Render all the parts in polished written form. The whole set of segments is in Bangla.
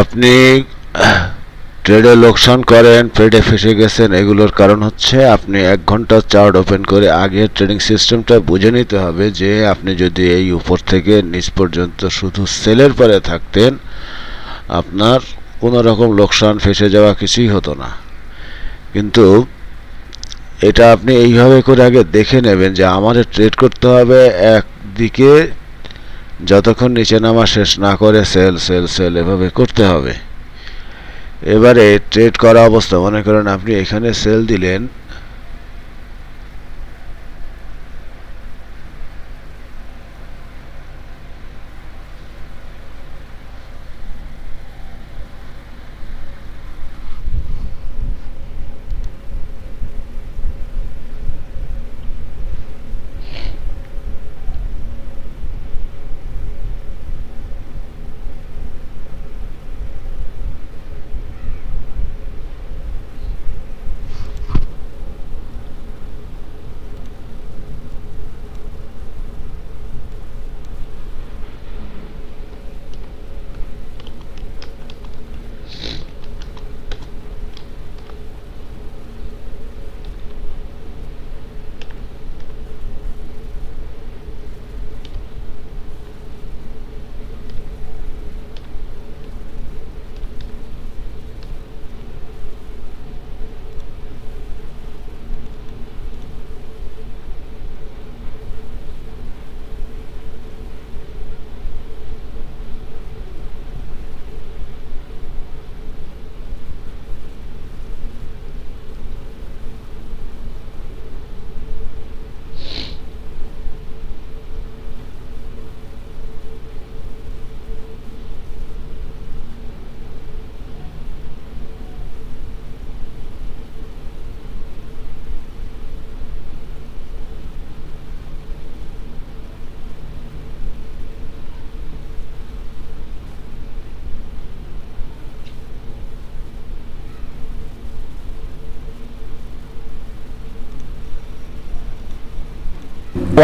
আপনি ট্রেডে লোকসান করেন, ট্রেডে ফেসে গেছেন, এগুলোর কারণ হচ্ছে আপনি 1 ঘন্টা চার্ট ওপেন করে আগে ট্রেডিং সিস্টেমটা বুঝে নিতে হবে যে আপনি যদি এই উপর থেকে নিচ পর্যন্ত শুধু সেলের পরে থাকতেন আপনার কোনো রকম লোকসান ফেসে যাওয়া কিছুই হতো না। কিন্তু এটা আপনি এইভাবে করে আগে দেখে নেবেন যে আমার ট্রেড করতে হবে একদিকে, যতক্ষণ নিচে নামা শেষ না করে সেল সেল সেল এভাবে করতে হবে। এবারে ট্রেড করা অবস্থা মনে করেন আপনি এখানে সেল দিলেন,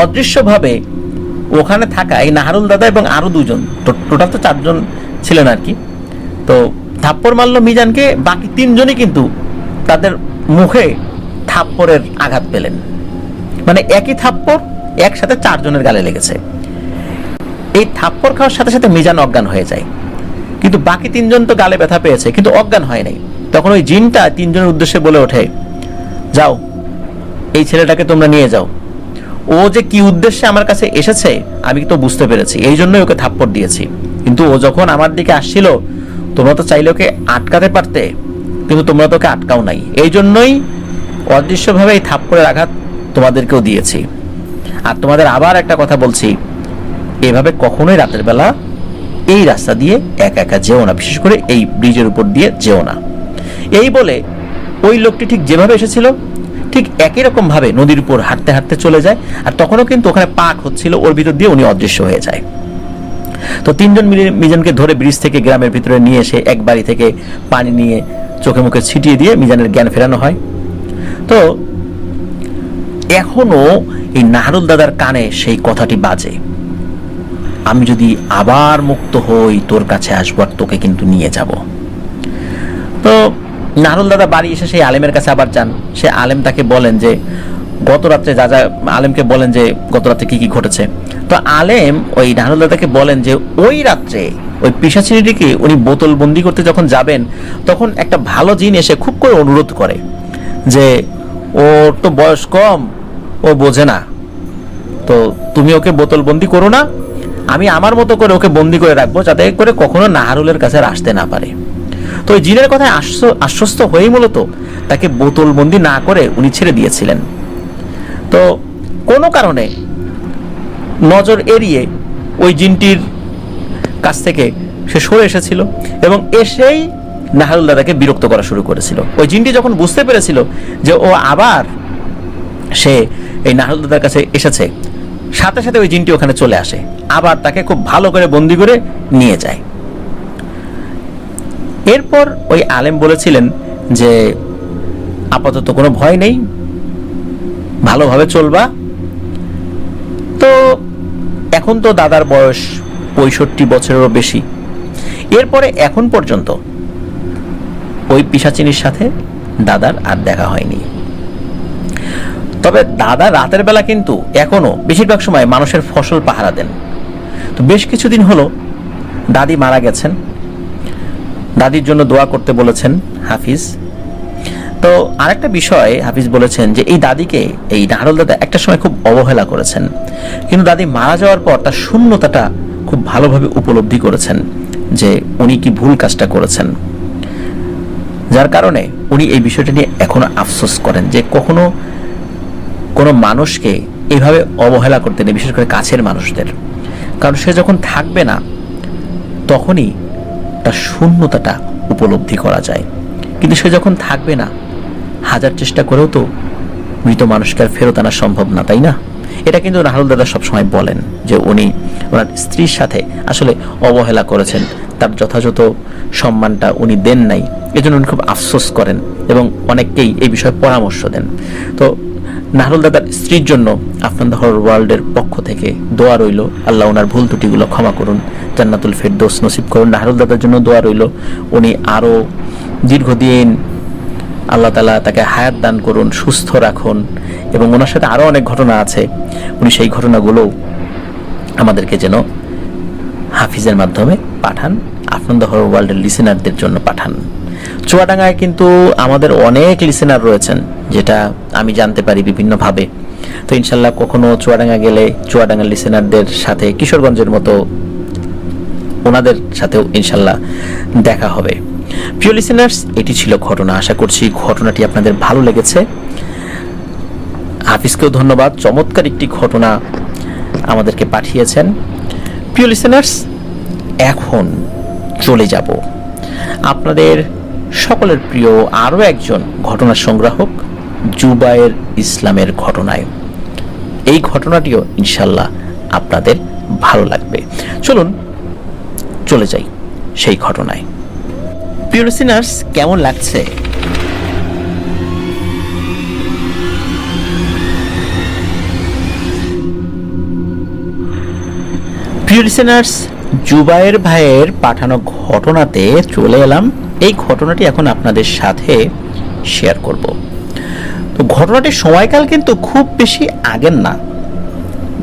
অদৃশ্যভাবে ওখানে থাকা এই নাহারুল দাদা এবং আরো দুজন, টোটাল তো 4 জন ছিলেন আর কি, তো থাপ্পড় মারলো মিজানকে, বাকি 3 জনই কিন্তু তাদের মুখে থাপ্পড়ের আঘাত পেলেন। মানে একই থাপ্পড় একসাথে 4 জনের গালে লেগেছে। এই থাপ্পড় খাওয়ার সাথে সাথে মিজান অজ্ঞান হয়ে যায়, কিন্তু বাকি 3 জন তো গালে ব্যথা পেয়েছে কিন্তু অজ্ঞান হয় নাই। তখন ওই জিনটা 3 জনের উদ্দেশ্যে বলে ওঠে, যাও এই ছেলেটাকে তোমরা নিয়ে যাও, ও যে কি উদ্দেশ্যে আমার কাছে এসেছে আমি তো বুঝতে পেরেছি, এই জন্যই ওকে থাপ্পড় দিয়েছি। কিন্তু ও যখন আমার দিকে আসছিল তোমরা তো চাইলে ওকে আটকাতে পারতে, কিন্তু তোমরা তো ওকে আটকাও নাই, এই জন্যই অদৃশ্যভাবে এই থাপ্পড়ের আঘাত তোমাদেরকেও দিয়েছি। আর তোমাদের আবার একটা কথা বলছি, এভাবে কখনোই রাতের বেলা এই রাস্তা দিয়ে একা একা যেও না, বিশেষ করে এই ব্রিজের উপর দিয়ে যেও না। এই বলে ওই লোকটি ঠিক যেভাবে এসেছিল ঠিক একই রকম ভাবে নদীর উপর হাঁটতে হাঁটতে চলে যায়। আর তখনও কিন্তু ওখানে পাক হচ্ছিল, ওর ভিতর দিয়ে উনি অদৃশ্য হয়ে যায়। তো 3 জন মিলে মিজানকে ধরে ব্রিজ থেকে গ্রামের ভিতরে নিয়ে এসে এক বাড়ি থেকে পানি নিয়ে চোখে মুখে ছিটিয়ে দিয়ে মিজানের জ্ঞান ফেরানো হয়। তো এখনো এই নাহারুল দাদার কানে সেই কথাটি বাজে, আমি যদি আবার মুক্ত হই তোর কাছে আসবো আর তোকে কিন্তু নিয়ে যাব। তো নাহারুল দাদা বাড়ি এসে সেই আলেমের কাছে আবার যান। সে আলেম তাকে বলেন যে গত রাত্রে যা যা, আলেমকে বলেন যে গত রাত্রে কি কি ঘটেছে। তো আলেম ওই নাহারুল দাদাকে বলেন যে ওই রাত্রে ওই পিশাচিনীটিকে উনি বোতল বন্দি করতে যখন যাবেন তখন একটা ভালো জিন এসে খুব করে অনুরোধ করে যে ওর তো বয়স কম, ও বোঝে না, তো তুমি ওকে বোতল বন্দি করো না, আমি আমার মতো করে ওকে বন্দি করে রাখবো যাতে করে কখনো নাহারুলের কাছে আসতে না পারে। তো ওই জিনের কথায় আশ্বস্ত হয়েই মূলত তাকে বোতল বন্দি না করে উনি ছেড়ে দিয়েছিলেন। তো কোনো কারণে নজর এড়িয়ে ওই জিনটির কাছ থেকে সে সরে এসেছিল এবং এসেই নাহারুল দাদাকে বিরক্ত করা শুরু করেছিল। ওই জিনটি যখন বুঝতে পেরেছিল যে ও আবার সে এই নাহারুল দাদার কাছে এসেছে, সাথে সাথে ওই জিনটি ওখানে চলে আসে, আবার তাকে খুব ভালো করে বন্দি করে নিয়ে যায়। এরপর ওই আলেম বলেছিলেন যে আপাতত কোনো ভয় নেই, ভালোভাবে চলবা। তো এখন তো দাদার বয়স 65 বছরেরও বেশি, এরপরে এখন পর্যন্ত ওই পিশাচিনীর সাথে দাদার আর দেখা হয়নি। তবে দাদা রাতের বেলা কিন্তু এখনো বেশিরভাগ সময় মানুষের ফসল পাহারা দেন। তো বেশ কিছুদিন হলো দাদি মারা গেছেন, দাদির জন্য দোয়া করতে বলেছেন হাফিজ। তো আরেকটা বিষয় হাফিজ বলেছেন যে এই দাদিকে এই নাহারুল দাদা একটা সময় খুব অবহেলা করেছেন, কিন্তু দাদি মারা যাওয়ার পর তার শূন্যতাটা খুব ভালোভাবে উপলব্ধি করেছেন যে উনি কি ভুল কাজটা করেছেন, যার কারণে উনি এই বিষয়টা নিয়ে এখনো আফসোস করেন যে কখনো কোনো মানুষকে এইভাবে অবহেলা করতে নেই, বিশেষ করে কাছের মানুষদের। কারণ সে যখন থাকবে না তখনই তার শূন্যতাটা উপলব্ধি করা যায়, কিন্তু সে যখন থাকবে না হাজার চেষ্টা করেও তো মৃত মানুষকে আর ফেরত আনা সম্ভব না, তাই না? এটা কিন্তু নাহারুল দাদা সবসময় বলেন যে উনি ওনার স্ত্রীর সাথে আসলে অবহেলা করেছেন, তার যথাযথ সম্মানটা উনি দেন নাই, এজন্য উনি খুব আফসোস করেন এবং অনেককেই এই বিষয়ে পরামর্শ দেন। তো নাহারুল দাদার স্ত্রীর জন্য আফনান দ্য হরর ওয়ার্ল্ডের পক্ষ থেকে দোয়া রইল, আল্লাহ ওনার ভুল ত্রুটিগুলো ক্ষমা করুন, জান্নাতুল ফেরদৌস নসিব করুন। নাহারুল দাদার জন্য দোয়া রইল, উনি আরও দীর্ঘদিন আল্লাহ তাআলা তাকে হায়াত দান করুন, সুস্থ রাখুন, এবং ওনার সাথে আরও অনেক ঘটনা আছে, উনি সেই ঘটনাগুলো আমাদেরকে যেন হাফিজের মাধ্যমে পাঠান, আফনান দ্য হরর ওয়ার্ল্ডের লিসেনারদের জন্য পাঠান। চুয়াডাঙ্গায় কিন্তু আমাদের অনেক লিসেনার রয়েছেন, যেটা আমি জানতে পারি বিভিন্নভাবে। তো ইনশাল্লাহ কখনো চুয়াডাঙ্গা গেলে চুয়াডাঙ্গার লিসেনারদের সাথে কিশোরগঞ্জের মতো ওনাদের সাথেও ইনশাল্লাহ দেখা হবে। প্রিয় লিসেনার্স, এটি ছিল ঘটনা। আশা করছি ঘটনাটি আপনাদের ভালো লেগেছে। হাফিজকেও ধন্যবাদ, চমৎকার একটি ঘটনা আমাদেরকে পাঠিয়েছেন। প্রিয় লিসেনার্স, এখন চলে যাব আপনাদের সকলের প্রিয় আরও একজন ঘটনা সংগ্রাহক জুবায়ের ইসলামের ঘটনায়। এই ঘটনাটিও ইনশাল্লাহ আপনাদের ভালো লাগবে। চলুন চলে যাই সেই ঘটনায়। প্রিয় লিসেনার্স, কেমন লাগছে? প্রিয় লিসেনার্স, জুবায়ের ভাইয়ের পাঠানো ঘটনাতে চলে এলাম। এই ঘটনাটি এখন আপনাদের সাথে শেয়ার করব। তো ঘটনাটির সময়কাল কিন্তু খুব বেশি আগের না,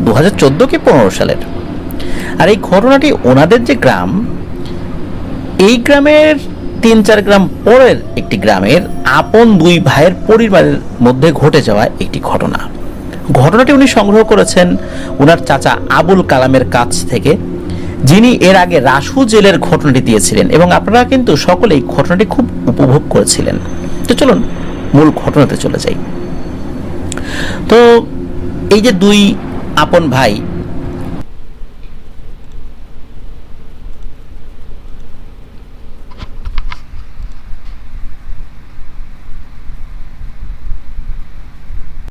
2014 কি 15 সালের। আর এই ঘটনাটি ওনাদের যে গ্রাম, এই গ্রামের 3-4 গ্রাম পরের একটি গ্রামের আপন দুই ভাইয়ের পরিবারের মধ্যে ঘটে যাওয়া একটি ঘটনা। ঘটনাটি উনি সংগ্রহ করেছেন ওনার চাচা আবুল কালামের কাছ থেকে, যিনি এর আগে রাসু জেলের ঘটনাটি দিয়েছিলেন, এবং আপনারা কিন্তু সকলেই ঘটনাটি খুব উপভোগ করেছিলেন। তো চলুন মূল ঘটনাতে চলে যাই। তো এই যে দুই আপন ভাই